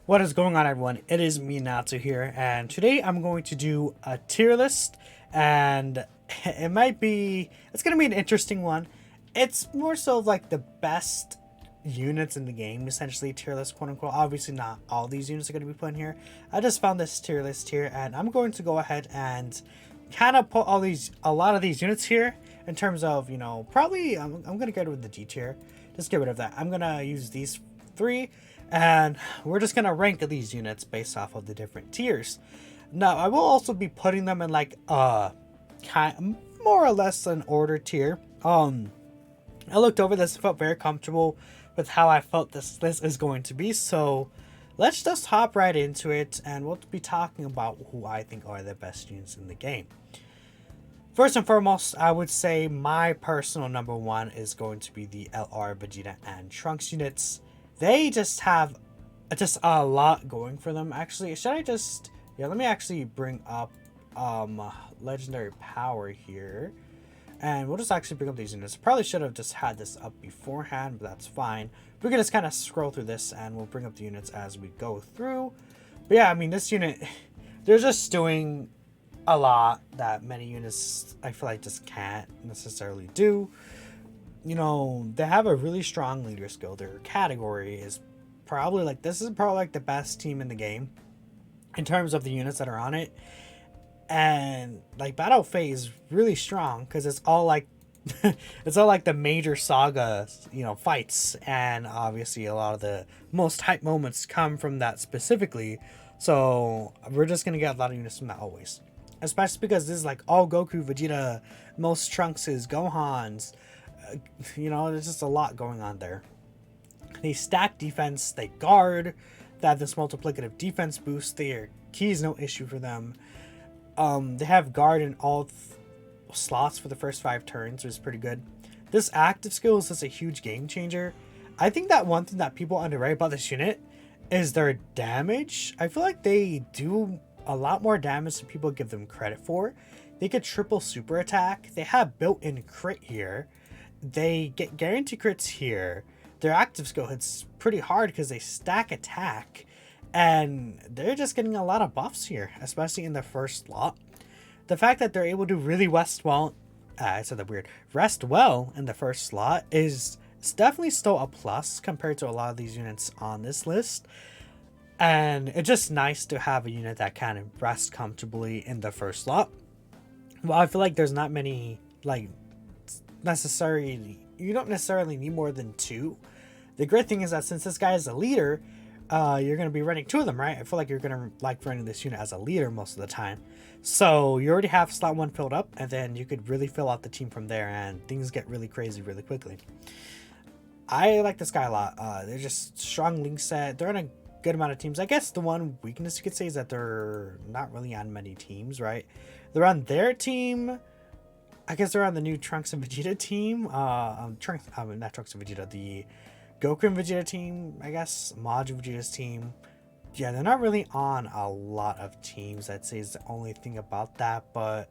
What is going on, everyone? It is me, Natsu, here, and today I'm going to do a tier list, and it's going to be an interesting one. It's more so of like the best units in the game, essentially, tier list, quote unquote. Obviously, not all these units are going to be put in here. I just found this tier list here, and I'm going to go ahead and kind of put a lot of these units here in terms of, probably I'm going to get rid of the D tier. Just get rid of that. I'm going to use these three, and we're just gonna rank these units based off of the different tiers. Now, I will also be putting them in like more or less an order tier. I looked over this, felt very comfortable with how I felt this list is going to be, so let's just hop right into it, and we'll be talking about who I think are the best units in the game. First and foremost, I would say my personal number one is going to be the LR, Vegeta, and Trunks units. They just have just a lot going for them. Actually, let me actually bring up legendary power here, and we'll just actually bring up these units. Probably should have just had this up beforehand, but that's fine. We can just kind of scroll through this, and we'll bring up the units as we go through. But yeah, I mean, this unit, they're just doing a lot that many units I feel like just can't necessarily do. They have a really strong leader skill. Their category is probably like the best team in the game in terms of the units that are on it. And like Battle Phase is really strong because it's all like the major saga, fights, and obviously a lot of the most hype moments come from that specifically. So we're just gonna get a lot of units from that always. Especially because this is like all Goku, Vegeta, most Trunkses, Gohans. There's just a lot going on there. They stack defense, they guard, they have this multiplicative defense boost. Their key is no issue for them. They have guard in all slots for the first 5 turns, which is pretty good. This active skill is just a huge game changer. I think that one thing that people underrate about this unit is their damage. I feel like they do a lot more damage than people give them credit for. They get triple super attack. They have built-in crit here. They get guaranteed crits here. Their active skill hits pretty hard because they stack attack, and they're just getting a lot of buffs here, especially in the first slot. The fact that they're able to really rest well in the first slot is definitely still a plus compared to a lot of these units on this list. And it's just nice to have a unit that kind of rests comfortably in the first slot. Well, I feel like there's not many you don't necessarily need more than 2. The great thing is that since this guy is a leader, you're going to be running 2 of them, right? I feel like you're going to like running this unit as a leader most of the time. So you already have slot 1 filled up, and then you could really fill out the team from there, and things get really crazy really quickly. I like this guy a lot. They're just strong link set. They're on a good amount of teams. I guess the one weakness you could say is that they're not really on many teams, right? They're on their team. I guess they're on the new Trunks and Vegeta team. Not Trunks and Vegeta, the Goku and Vegeta team, I guess. Majin Vegeta's team. Yeah, they're not really on a lot of teams, I'd say is the only thing about that. But,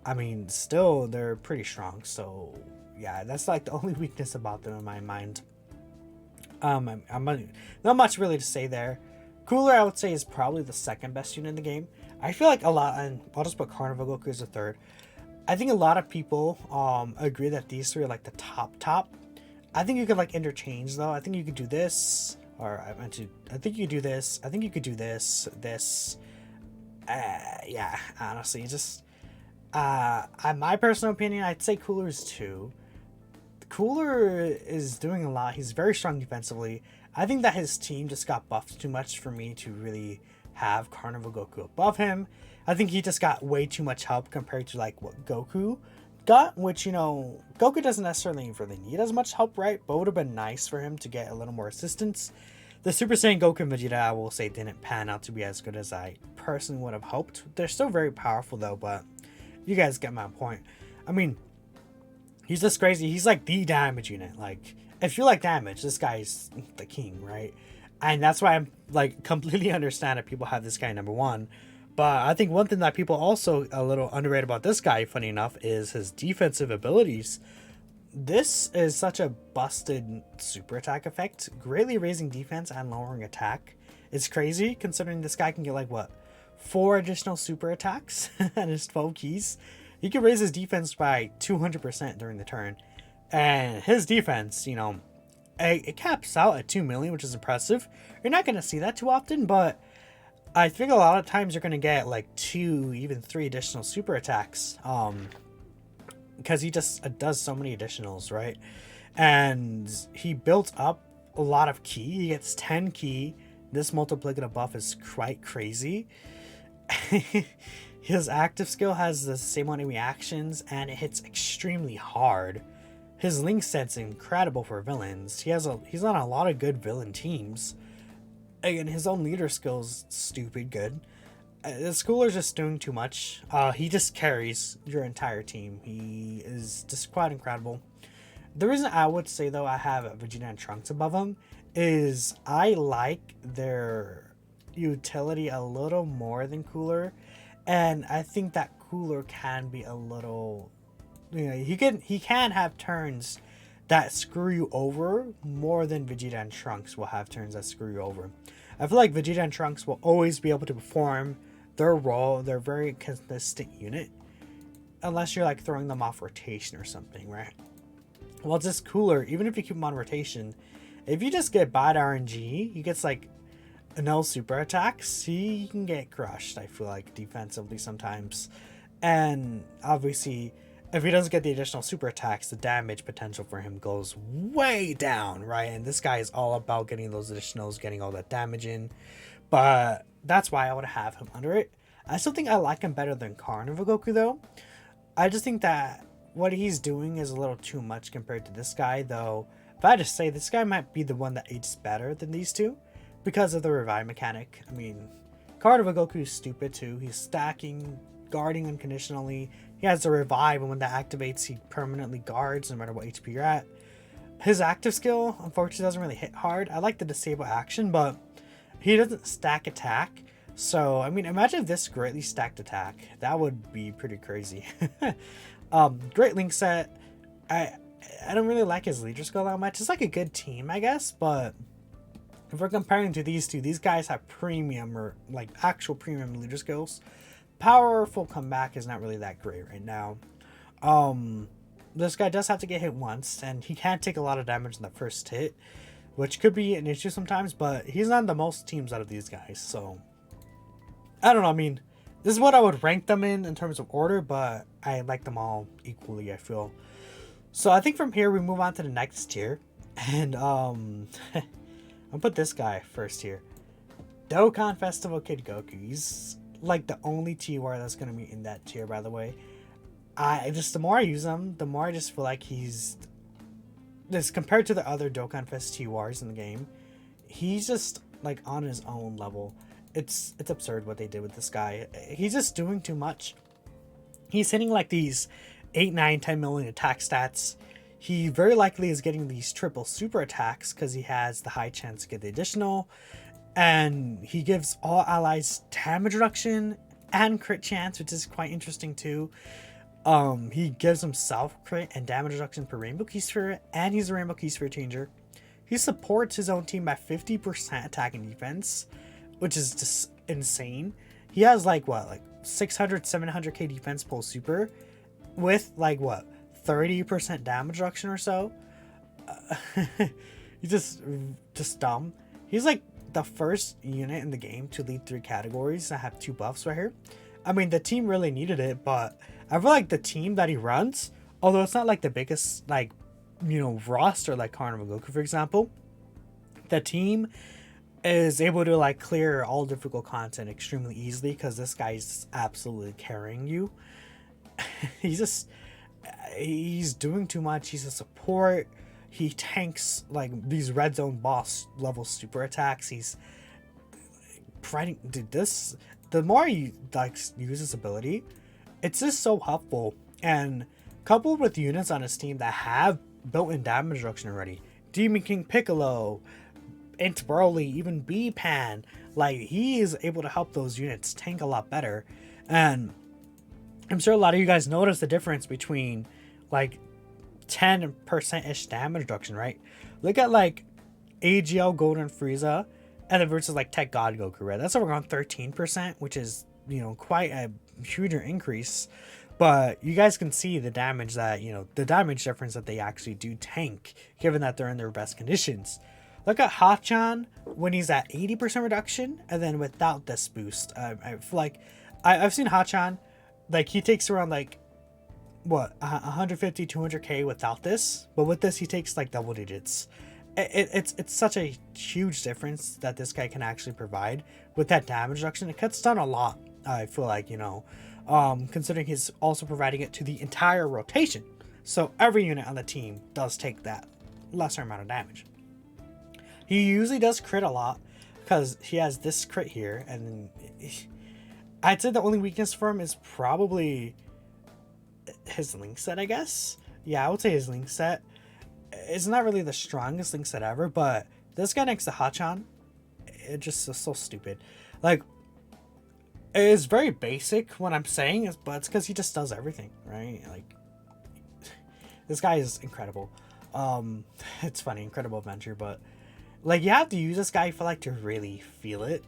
I mean, still, they're pretty strong. So, yeah, that's like the only weakness about them in my mind. I'm not much really to say there. Cooler, I would say, is probably the second best unit in the game. I feel like a lot, and I'll just put Carnival Goku as a third. I think a lot of people agree that these 3 are like the top. I think you could like interchange though. I think you could do this, or I think you could do this. I think you could do this. Yeah, honestly, just in my personal opinion, I'd say Cooler is 2. Cooler is doing a lot. He's very strong defensively. I think that his team just got buffed too much for me to really have Carnival Goku above him. I think he just got way too much help compared to like what Goku got, which, Goku doesn't necessarily really need as much help, right? But it would have been nice for him to get a little more assistance. The Super Saiyan Goku and Vegeta, I will say, didn't pan out to be as good as I personally would have hoped. They're still very powerful though, but you guys get my point. I mean, he's just crazy. He's like the damage unit. Like, if you like damage, this guy's the king, right? And that's why I'm like completely understand that people have this guy number 1. But I think one thing that people also a little underrate about this guy, funny enough, is his defensive abilities. this is such a busted super attack effect, greatly raising defense and lowering attack. It's crazy considering this guy can get like what, 4 additional super attacks and his 12 keys. He can raise his defense by 200% during the turn. And his defense, you know, it caps out at 2 million, which is impressive. You're not going to see that too often, but I think a lot of times you're going to get like 2, even 3 additional super attacks. Because he just does so many additionals, right? And he built up a lot of key. He gets 10 key. This multiplicative buff is quite crazy. His active skill has the same amount of reactions, and it hits extremely hard. His link set's incredible for villains. He's on a lot of good villain teams. Again, his own leader skill's stupid good. The schooler's just doing too much. He just carries your entire team. He is just quite incredible. The reason I would say, though, I have Vegeta and Trunks above him is I like their utility a little more than Cooler. And I think that Cooler can be a little... You know, he can have turns that screw you over more than Vegeta and Trunks will have turns that screw you over. I feel like Vegeta and Trunks will always be able to perform their role. They're a very consistent unit. Unless you're like throwing them off rotation or something, right? Well, it's just Cooler. Even if you keep them on rotation, if you just get bad RNG, he gets like no super attacks, he can get crushed, I feel like, defensively sometimes. And obviously, if he doesn't get the additional super attacks, the damage potential for him goes way down, right? And this guy is all about getting those additionals, getting all that damage in. But that's why I would have him under it. I still think I like him better than Carnival Goku, though. I just think that what he's doing is a little too much compared to this guy, though. If I had to say, this guy might be the one that ages better than these two because of the revive mechanic. I mean, Carnival Goku is stupid, too. He's stacking, guarding unconditionally. He has the revive, and when that activates, he permanently guards no matter what HP you're at. His active skill, unfortunately, doesn't really hit hard. I like the disable action, but he doesn't stack attack. So, I mean, imagine if this greatly stacked attack. That would be pretty crazy. Great link set. I don't really like his leader skill that much. It's like a good team, I guess, but if we're comparing to these two, these guys have premium or like actual premium leader skills. Powerful comeback is not really that great right now. This guy does have to get hit once, and he can take a lot of damage in the first hit, which could be an issue sometimes, but he's not the most teams out of these guys, so I don't know. I mean, this is what I would rank them in terms of order, but I like them all equally, I feel. So I think from here we move on to the next tier, and I'll put this guy first here. Dokkan Festival Kid Goku. He's like the only TUR that's going to be in that tier, by the way. The more I use him, the more I just feel like he's this compared to the other Dokkan Fest TURs in the game. He's just like on his own level. It's absurd what they did with this guy. He's just doing too much. He's hitting like these 8, 9, 10 million attack stats. He very likely is getting these triple super attacks because he has the high chance to get the additional. And he gives all allies damage reduction and crit chance, which is quite interesting too. He gives himself crit and damage reduction per Rainbow Key Sphere, and he's a Rainbow Key Sphere changer. He supports his own team by 50% attack and defense, which is just insane. He has like 600, 700k defense pull super with 30% damage reduction or so. He's just dumb. He's like the first unit in the game to lead 3 categories that have 2 buffs right here. I mean, the team really needed it, but I feel like the team that he runs, although it's not like the biggest roster like Carnival Goku, for example, the team is able to clear all difficult content extremely easily because this guy's absolutely carrying you. he's doing too much. He's a support. He tanks these red zone boss level super attacks. He's providing this. The more you use this ability, it's just so helpful. And coupled with units on his team that have built-in damage reduction already, Demon King Piccolo, Int Broly, even B-Pan, he is able to help those units tank a lot better. And I'm sure a lot of you guys noticed the difference between 10%-ish damage reduction, right? Look at like AGL Golden Frieza and then versus like Tech God Goku, right? That's around 13%, which is, quite a huge increase. But you guys can see the damage that, the damage difference that they actually do tank, given that they're in their best conditions. Look at Hachan when he's at 80% reduction, and then without this boost. I feel like I've seen Hachan, like he takes around like, what, 150, 200k without this, but with this he takes like double digits. It's such a huge difference that this guy can actually provide with that damage reduction. It cuts down a lot, I feel like, considering he's also providing it to the entire rotation. So every unit on the team does take that lesser amount of damage. He usually does crit a lot because he has this crit here, and I'd say the only weakness for him is probably his link set, I guess. Yeah, I would say his link set. It's not really the strongest link set ever, but this guy next to Hachan, it just is so stupid. Like, it is very basic what I'm saying, but it's because he just does everything, right? Like, this guy is incredible. It's funny, incredible adventure, but like, you have to use this guy for like to really feel it,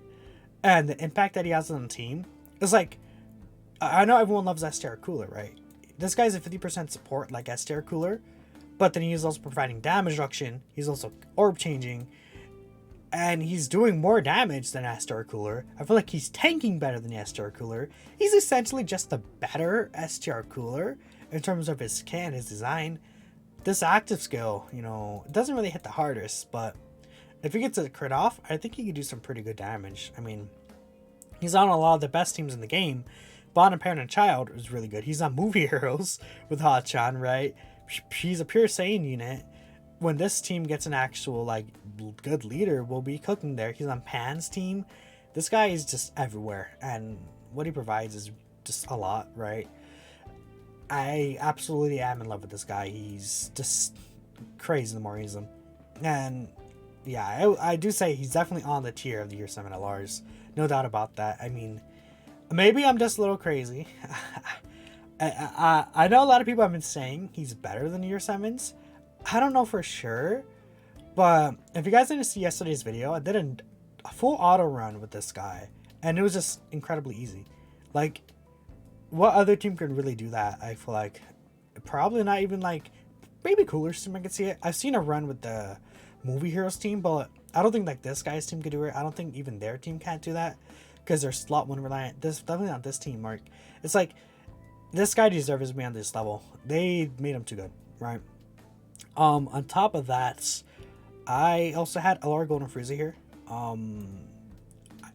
and the impact that he has on the team is like, I know everyone loves STR Cooler, right? This guy's a 50% support like STR Cooler, but then he's also providing damage reduction. He's also orb changing, and he's doing more damage than STR Cooler. I feel like he's tanking better than STR Cooler. He's essentially just a better STR Cooler in terms of his skin, his design. This active skill, it doesn't really hit the hardest, but if he gets a crit off, I think he could do some pretty good damage. I mean, he's on a lot of the best teams in the game. Bond and Parent and Child is really good. He's on Movie Heroes with Hachan, right? He's a pure Saiyan unit. When this team gets an actual, like, good leader, we'll be cooking there. He's on Pan's team. This guy is just everywhere, and what he provides is just a lot, right? I absolutely am in love with this guy. He's just crazy the more I use him. And yeah, I do say he's definitely on the tier of the Year 7 LRs. No doubt about that. I mean, maybe I'm just a little crazy. I know a lot of people have been saying he's better than Year 7s. I don't know for sure. But if you guys didn't see yesterday's video, I did a full auto run with this guy. And it was just incredibly easy. Like, what other team could really do that? I feel like probably not even like, maybe Cooler's team I could see it. I've seen a run with the Movie Heroes team, but I don't think like this guy's team could do it. I don't think even their team can't do that because they're slot 1 reliant. This definitely not this team, Mark. It's like this guy deserves to be on this level. They made him too good, right? On top of that, I also had LR Golden Frieza here.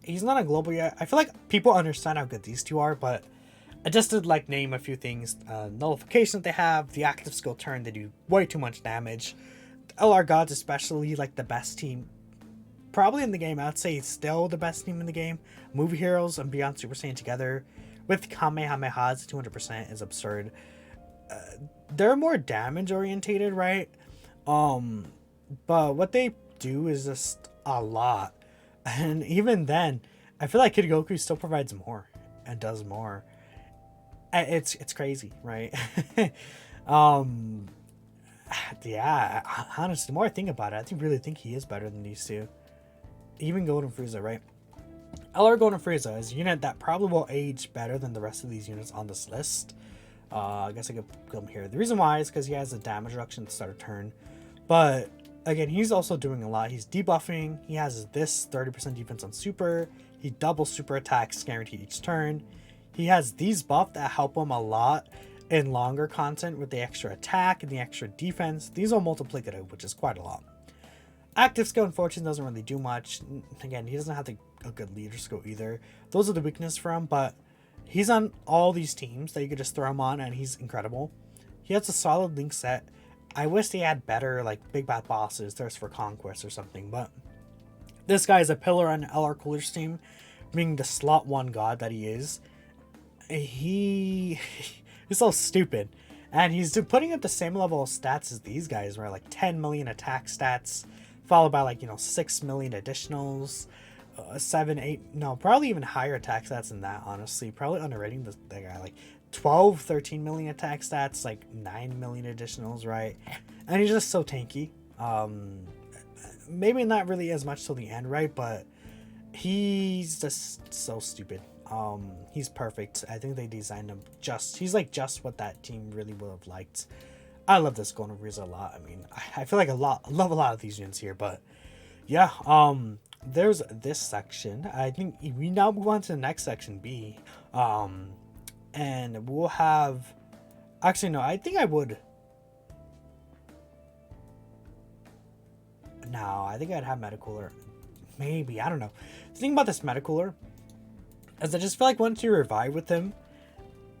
He's not a global yet. I feel like people understand how good these two are, but I just did like name a few things. Nullification that they have, the active skill turn, they do way too much damage. LR Gods especially, like the best team probably in the game. I'd say it's still the best team in the game. Movie Heroes and Beyond Super Saiyan together with Kamehamehas 200% is absurd. They're more damage orientated, right? But what they do is just a lot, and even then I feel like Kid Goku still provides more and does more. It's crazy, right? Yeah, honestly, the more I think about it, I really think he is better than these two. Even Golden Frieza, right? LR Golden Frieza is a unit that probably will age better than the rest of these units on this list. I guess I could put him here. The reason why is because he has a damage reduction to start a turn. But again, he's also doing a lot. He's debuffing. He has this 30% defense on super. He doubles super attacks guaranteed each turn. He has these buffs that help him a lot in longer content with the extra attack and the extra defense. These are multiplicative, which is quite a lot. Active skill unfortunately doesn't really do much. Again, he doesn't have a good leader skill either. Those are the weakness for him, but he's on all these teams that you could just throw him on and he's incredible. He has a solid link set. I wish they had better like big bad bosses, Thirst for Conquest or something, but this guy is a pillar on LR Cooler's team, being the slot 1 god that he is. He's so stupid, and he's putting up the same level of stats as these guys, where like 10 million attack stats followed by like 6 million additionals, 7 8 no, probably even higher attack stats than that. Honestly, probably underrating the guy. Like 12, 13 million attack stats, like 9 million additionals, right? And he's just so tanky. Maybe not really as much till the end, right? But he's just so stupid. He's perfect. I think they designed him he's like just what that team really would have liked. I love this Golden Frieza a lot. I mean, I feel like I love a lot of these units here, but yeah, there's this section. I think we now move on to the next section, B. And we'll have, actually no, I think I would, no, I think I'd have Metacooler. Maybe, I don't know. The thing about this Metacooler is I just feel like once you revive with him,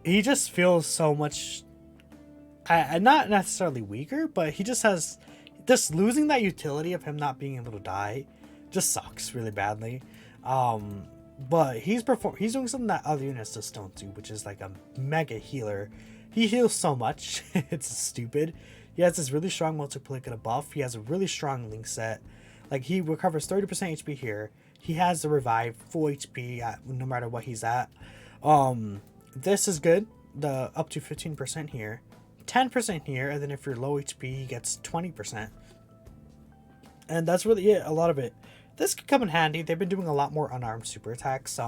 he just feels so much, not necessarily weaker, but he just has, just losing that utility of him not being able to die just sucks really badly. But he's doing something that other units just don't do, which is like a mega healer. He heals so much, it's stupid. He has this really strong multiplicative buff. He has a really strong link set. Like, he recovers 30% HP here. He has the revive, full HP no matter what he's at. This is good. The up to 15% here, 10% here, and then if you're low HP, he gets 20%. And that's really it. A lot of it. This could come in handy. They've been doing a lot more unarmed super attacks.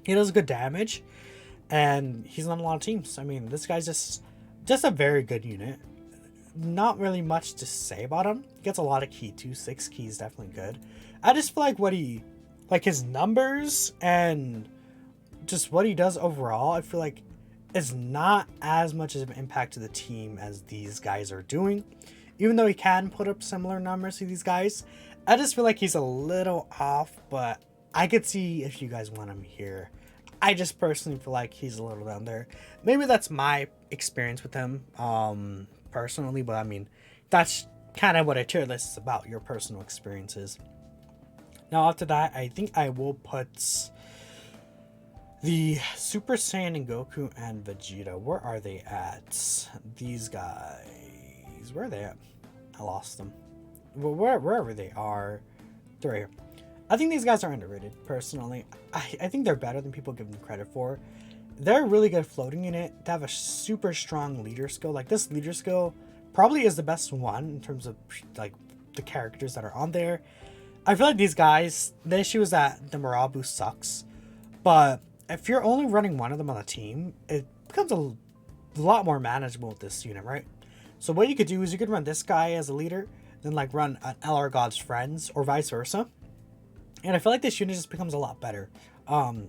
He does good damage, and he's on a lot of teams. I mean, this guy's just a very good unit. Not really much to say about him. He gets a lot of key too. 6 keys, definitely good. I just feel like his numbers and just what he does overall, I feel like is not as much of an impact to the team as these guys are doing. Even though he can put up similar numbers to these guys, I just feel like he's a little off, but I could see if you guys want him here. I just personally feel like he's a little down there. Maybe that's my experience with him, personally, but I mean, that's kind of what a tier list is about, your personal experiences. Now, after that, I think I will put the Super Saiyan Goku and Vegeta. Where are they at? These guys, where are they at? I lost them. Well, wherever they are, they're right here. I think these guys are underrated, personally. I think they're better than people give them credit for. They're really good floating in it. They have a super strong leader skill. Like, this leader skill probably is the best one in terms of like the characters that are on there. I feel like these guys, the issue is that the morale boost sucks. But if you're only running one of them on the team, it becomes a lot more manageable with this unit, right? So what you could do is you could run this guy as a leader, then like run an LR God's friends, or vice versa. And I feel like this unit just becomes a lot better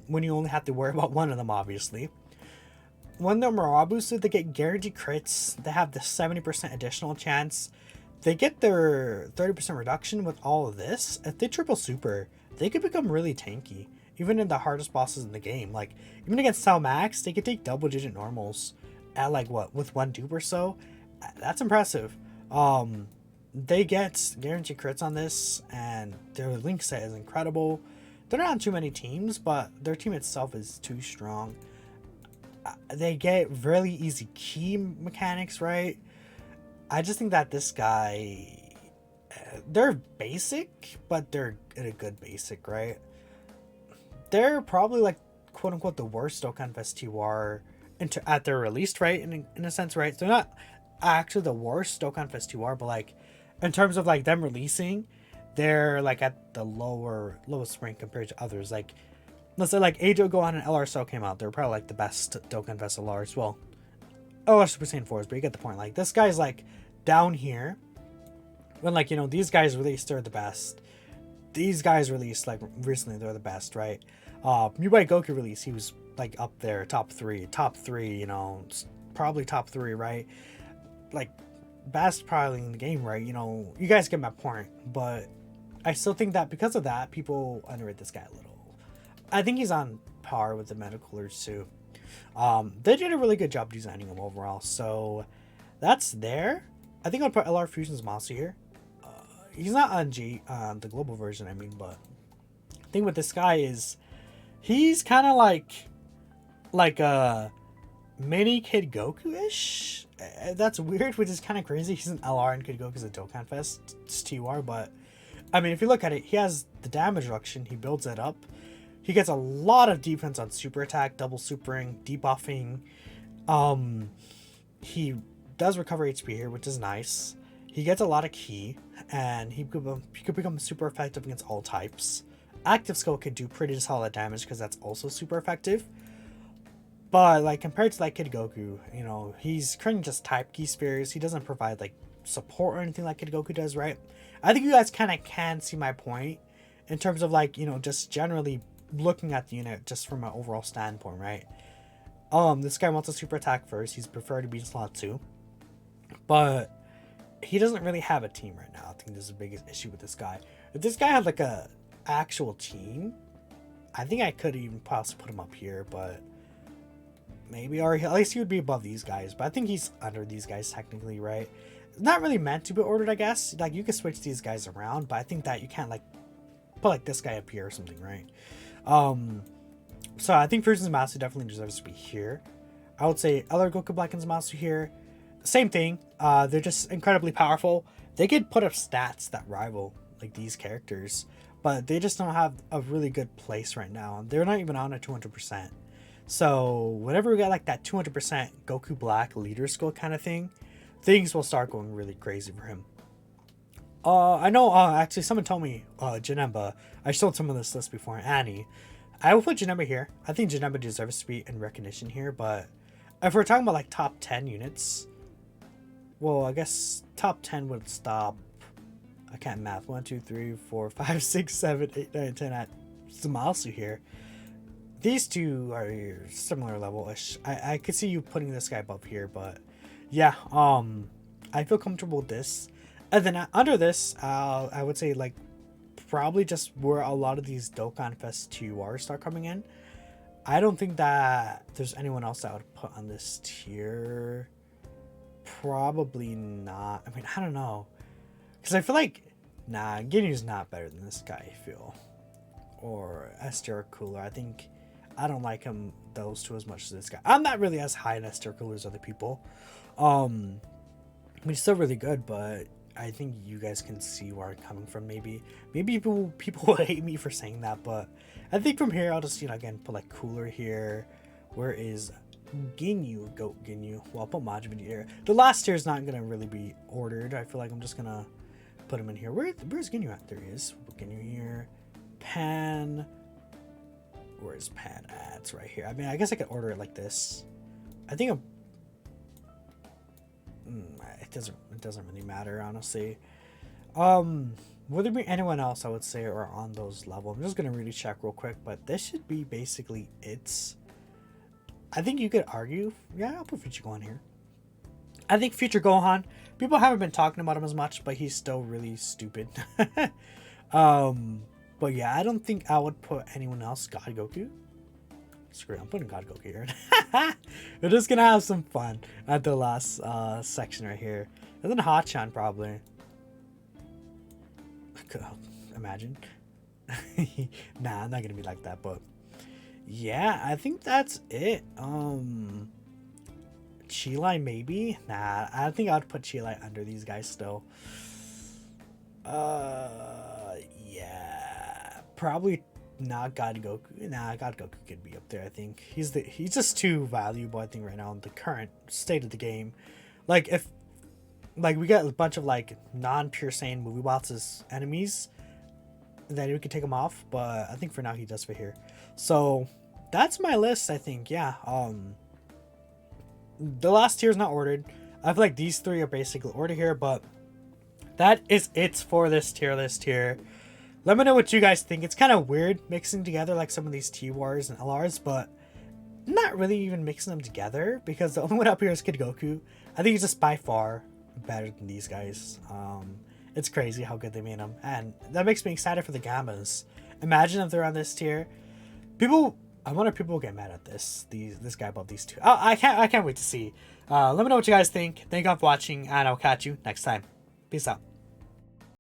when you only have to worry about one of them, obviously. When they're morale boosted, they get guaranteed crits. They have the 70% additional chance. They get their 30% reduction with all of this. If they triple super, they could become really tanky, even in the hardest bosses in the game. Like, even against Cell Max, they could take double-digit normals at like what, with 1 dupe or so. That's impressive. They get guaranteed crits on this, and their link set is incredible. They're not on too many teams, but their team itself is too strong. They get really easy key mechanics, right? I just think that this guy, they're basic, but they're in a good basic, right? They're probably like, quote unquote, the worst Dokkan Fest TUR at their release, right? In a sense, right? They're not actually the worst Dokkan Fest TUR, but like, in terms of like them releasing, they're like at the lowest rank compared to others. Like, let's say like Age of Gohan and LR Cell came out, they're probably like the best Dokkan Fest LRs. Well, LR Super Saiyan 4s, but you get the point. Like, this guy's like down here when, like, you know, these guys released, they're the best. These guys released like recently, they're the best, right? Mubai Goku release, he was like up there, top three, you know, probably top 3, right? Like, best probably in the game, right? You know, you guys get my point, but I still think that because of that, people underrate this guy a little. I think he's on par with the Metacoolers too. They did a really good job designing him overall, so that's there. I think I'll put LR Fusion's monster here. He's not on the global version, I mean, but the thing with this guy is he's kind of like a mini Kid Goku-ish. That's weird, which is kind of crazy. He's an LR and Kid Goku's a Dokkan Fest TUR, but I mean, if you look at it, he has the damage reduction. He builds it up. He gets a lot of defense on super attack, double supering, debuffing. He does recover HP here, which is nice. He gets a lot of ki, and he could become super effective against all types. Active skill could do pretty solid damage because that's also super effective. But like compared to like Kid Goku, you know, he's currently just type ki spheres. He doesn't provide like support or anything like Kid Goku does, right? I think you guys kind of can see my point in terms of like, you know, just generally looking at the unit just from an overall standpoint, right? This guy wants a super attack first. He's preferred to be in slot 2. But he doesn't really have a team right now. I think this is the biggest issue with this guy. If this guy had like a actual team, I think I could even possibly put him up here, but maybe, or at least he would be above these guys. But I think he's under these guys technically, right? It's not really meant to be ordered, I guess. Like you could switch these guys around, but I think that you can't like put like this guy up here or something, right? So I think Fusion's Master definitely deserves to be here. I would say other Goku Black and Zamasu here. Same thing. They're just incredibly powerful. They could put up stats that rival like these characters, but they just don't have a really good place right now. They're not even on at 200%. So whenever we got like that 200% Goku Black leader skill kind of thing, things will start going really crazy for him. I know, actually someone told me, Janemba, I showed some of this list before, Annie. I will put Janemba here. I think Janemba deserves to be in recognition here, but if we're talking about like top 10 units, well, I guess top 10 would stop, I can't math, 1, 2, 3, 4, 5, 6, 7, 8, 9, 10 at Zamasu here. These two are similar level-ish. I could see you putting this guy above here, but yeah, I feel comfortable with this. And then under this, I would say like probably just where a lot of these Dokkan Fest TURs start coming in. I don't think that there's anyone else that I would put on this tier. Probably not. I mean, I don't know. Because I feel like, nah, Ginyu's not better than this guy, I feel. Or Esther or Cooler. I don't like him, those two, as much as this guy. I'm not really as high in Esther Cooler as other people. I mean, he's still really good, but I think you guys can see where I'm coming from, maybe. Maybe people will hate me for saying that, but I think from here, I'll just, you know, again, put like Cooler here. Where is Ginyu? Goat Ginyu. Well, I'll put Majin here. The last tier is not going to really be ordered. I feel like I'm just going to put him in here. Where's Ginyu at? There he is. Put Ginyu here. Pan. Where's Pan at? It's right here. I mean, I guess I could order it like this. I think it doesn't really matter, honestly. Would there be anyone else I would say are on those levels? I'm just gonna really check real quick, but this should be basically it. I think you could argue, yeah, I'll put Future Gohan here. I think Future Gohan, people haven't been talking about him as much, but he's still really stupid. But yeah, I don't think I would put anyone else. God Goku. Screw it, I'm putting God Goku here. We're just gonna have some fun at the last section right here. And then Hachan probably. Imagine. Nah, I'm not gonna be like that, but yeah, I think that's it. Chilai maybe? Nah, I think I'd put Chilai under these guys still. Yeah, probably not God Goku. Nah, God Goku could be up there. I think he's just too valuable, I think, right now in the current state of the game. Like if like we got a bunch of like non-pure Saiyan movie bots as enemies, then we could take him off, but I think for now he does fit here. So that's my list, I think. Yeah, the last tier is not ordered. I feel like these three are basically ordered here, but that is it for this tier list here. Let me know what you guys think. It's kind of weird mixing together like some of these T-Wars and LRs, but not really even mixing them together because the only one up here is Kid Goku. I think he's just by far better than these guys. It's crazy how good they made him, and that makes me excited for the Gammas. Imagine if they're on this tier. I wonder if people will get mad at this guy above these two. Oh, I can't wait to see. Let me know what you guys think. Thank you all for watching, and I'll catch you next time. Peace out.